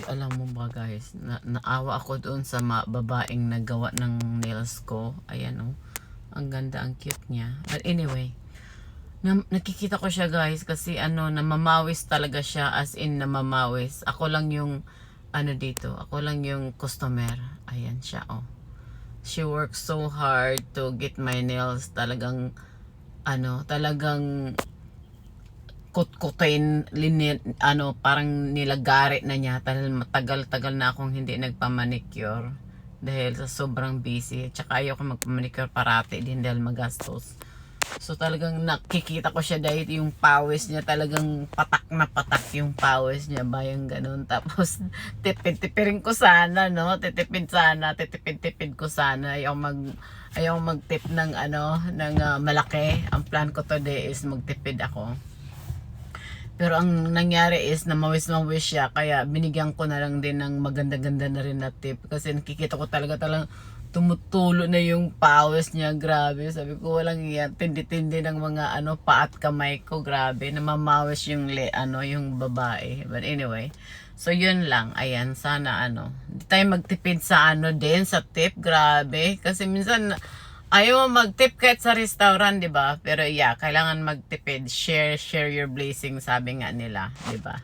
alam mo ba guys, naawa ako doon sa babaeng nagawa ng nails ko. Ayan oh. Ang ganda, ang cute niya. But anyway, nakikita ko siya guys kasi namamawis talaga siya, as in namamawis. Ako lang yung dito, ako lang yung customer. Ayan siya oh. She works so hard to get my nails. Talagang talagang kutkutin, parang nilagari na niya. Matagal-tagal na akong hindi nagpamanicure dahil sa sobrang busy. Tsaka ayoko magpamanicure parati din dahil magastos. So talagang nakikita ko siya dahil yung pawis niya, talagang patak na patak yung pawis niya ba, yung ganun. Tapos tipid-tipirin ko sana, no? Titipid ko sana. Ayaw mag-tip ng malaki. Ang plan ko today is magtipid ako. Pero ang nangyari is namawis-mawis siya, kaya binigyan ko na lang din ng maganda-ganda na rin na tip kasi nakikita ko talagang tumutulo na yung pawis niya. Grabe, sabi ko walang yan, tindi-tindi ng mga pa at kamay ko. Grabe, namamawis yung yung babae. But anyway, so yun lang. Ayan, sana hindi tayo magtipid sa din sa tip. Grabe, kasi minsan ayaw mo mag-tip kahit sa restaurant, di ba? Pero yeah, kailangan magtipid. Share your blessing, sabi nga nila, di ba?